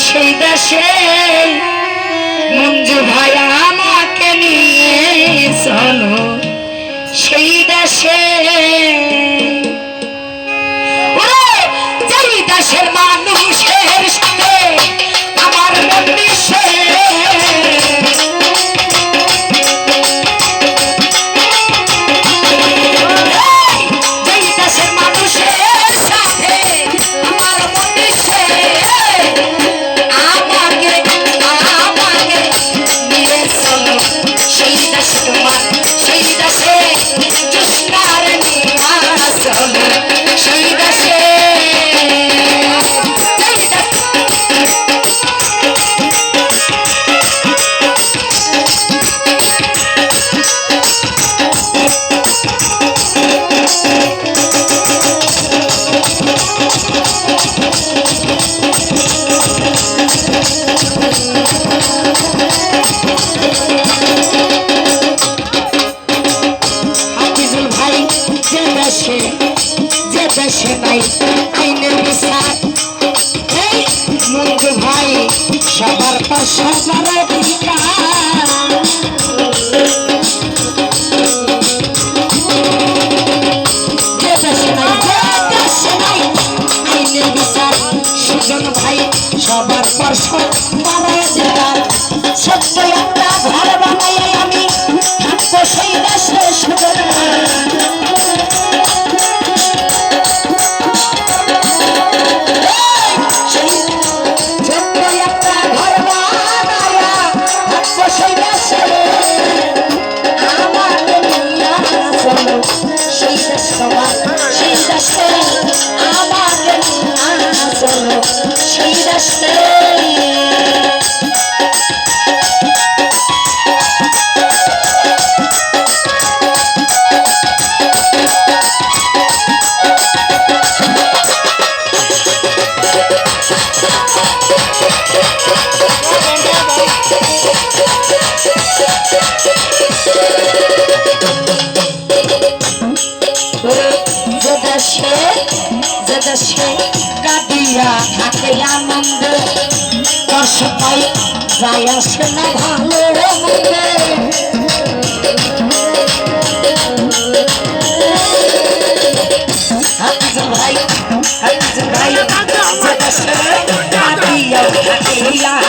সেই দেশে মঞ্জু ভাই আমাকে নিয়ে চলো সেই দেশে যেই দেশের মানুষের সাথে আমার মন মিশে যে দেশে নাই আইনের বিচার মঞ্জু ভাই সবার পর সবার অধিকার যে দেশে নাই আইনের বিচার সুজন ভাই সবার পর সবার অধিকার সত্য একটা ঘর বানাই আমি থাকবো সেই দেশে সুজন কাঁদিয়া থাকে আনন্দ সবাই যাই আসে না ভালো ভাই কাঁদিয়া থাকে